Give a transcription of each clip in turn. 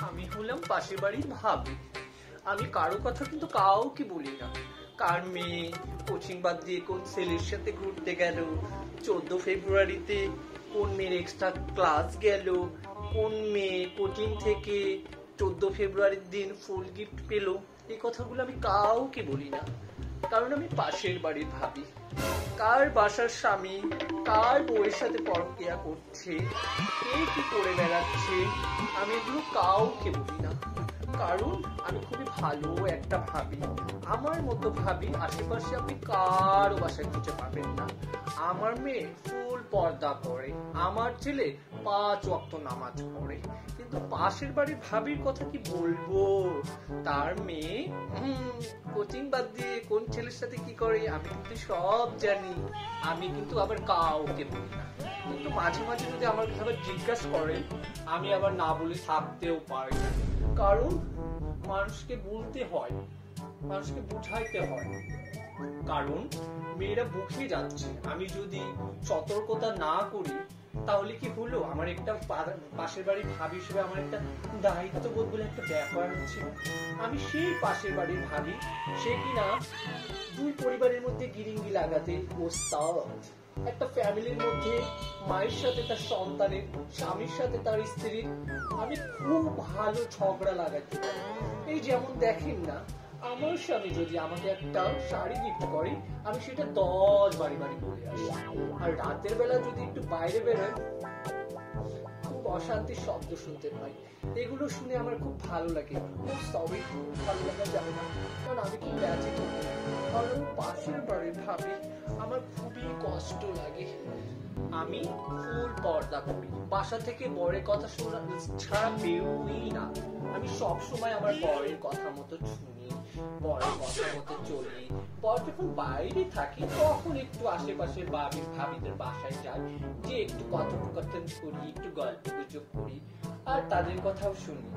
আমি হলাম পাশের বাড়ির ভাবি। আমি কারো কথা কিন্তু কাউকে বলি না। কার মেয়ে কোচিং বাদ দিয়ে কোন ছেলের সাথে ঘুরতে গেল, 14 ফেব্রুয়ারিতে কোন মেয়ের এক্সট্রা ক্লাস গেল, কোন মেয়ে কোচিং থেকে 14 ফেব্রুয়ারির দিন ফুল গিফট পেল, এই কথাগুলো আমি কাউকে বলি না। কারণ আমি পাশের বাড়ির ভাবি। কার বাসার স্বামী কার বউয়ের সাথে পরকীয়া করছে, কে কি করে বেড়াচ্ছে, আমি এগুলো কাউকে বলি না। কারণ আমি খুবই ভালো একটা ভাবি। আমার মতো ভাবি আশেপাশে আপনি কারো বাসায় খুঁজে পাবেন না। আমার মেয়ে ফুল পর্দা করে, আমার ছেলে 5 ওয়াক্ত নামাজ পড়ে। কিন্তু পাশের বাড়ির ভাবির কথা কি বলবো? তার মেয়ে কোচিং বাদ দিয়ে কোন ছেলের সাথে কি করে আমি কিন্তু সব জানি। আমি কিন্তু আবার কাউকে বলি না। কিন্তু মাঝে মাঝে যদি আমার কাছে আবার জিজ্ঞাসা করেন, আমি আবার না বলে থাকতেও পারি না। কারণ মানুষকে বলতে হয়, মানুষকে বুঝাইতে হয়। কারণ মেয়েরা বুঝে যাচ্ছে। আমি যদি সতর্কতা না করি তাহলে কি হলো, আমার একটা পাশের বাড়ির ভাবি হিসেবে আমার একটা দায়িত্ববোধ বলে একটা ব্যাপার আছে। আমি সেই পাশের বাড়ির ভাবি, সে কিনা দুই পরিবারের মধ্যে গিরিঙ্গি লাগাতে ওস্তাদ। একটা ফ্যামিলির মধ্যে মায়ের সাথে তার সন্তানের, স্বামীর সাথে তার স্ত্রীর আমি খুব ভালো ঝগড়া লাগাতে পারি। এই যেমন দেখেন না, আমার স্বামী যদি আমাকে একটা শাড়ি গিফট করে, আমি সেটা 10 বাড়ি বলে আসি। আর রাতের বেলা যদি একটু বাইরে বেরোয়, খুব অশান্তির শব্দ শুনতে পাই। এগুলো শুনে আমার খুব ভালো লাগে। সবই খুব ভালো লাগা যাবে না, কারণ আমি খুব ব্যথিত। কারণ পাশের বাড়ির ভাবি আমার খুবই কষ্ট লাগে। আমি ফুল পর্দা করি, বাসা থেকে বরের কথা শোনা ছাড়া বেরোই না। আমি সব সময় আমার বরের কথা মতো শুনি, বরের কথা মতো চলি। বর যখন বাইরে থাকি তখন একটু আশেপাশে ভাবিদের বাসায় যাই, যে একটু কথোপকথন করি, একটু গল্প গুজব করি, আর তাদের কথাও শুনি।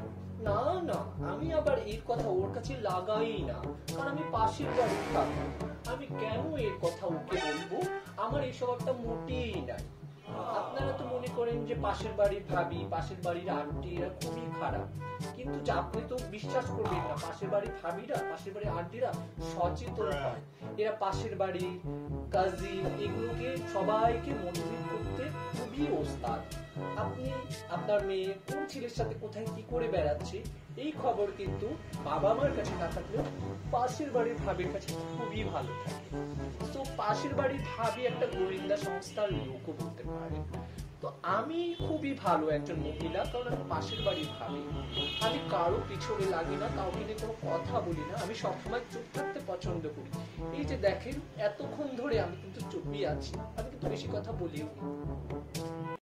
না না, আমি আবার এর কথা ওর কাছে লাগাই না, কারণ আমি পাশের বাড়ি থাকি। আমি কেন এর কথা ওকে বলবো? আমার এই স্বভাবটা মোটেই নাই। আপনারা তো মনে করেন যে পাশের বাড়ির ভাবি, পাশের বাড়ির আন্টি এরা খুবই খারাপ, কিন্তু আপনি তো বিশ্বাস করবেন না, পাশের বাড়ির ভাবিরা, পাশের বাড়ির আন্টিরা সচেতন হয়। এরা পাশের বাড়ির কাজিন এগুলোকে সবাইকে মোটিভেট করতে খুবই ওস্তাদ। আপনি আপনার মেয়ে কোন ছেলের সাথে কোথায় কি করে বেড়াচ্ছে, এই খবর কিন্তু বাবা মার কাছে না থাকলেও পাশের বাড়ির ভাবির কাছে খুবই ভালো থাকে। তো পাশের বাড়ির ভাবি একটা গোয়েন্দা সংস্থার লোকও বলতে পারে। তো আমি খুবই ভালো একজন মহিলা, কারণ আমি পাশের বাড়ির ভাবি। আমি কারো পিছনে লাগি না, কাউকে নিয়ে কোনো কথা বলি না। আমি সবসময় চুপ থাকতে পছন্দ করি। এই যে দেখেন, এতক্ষণ ধরে আমি কিন্তু চুপই আছি, আমি কিন্তু বেশি কথা বলিও নি।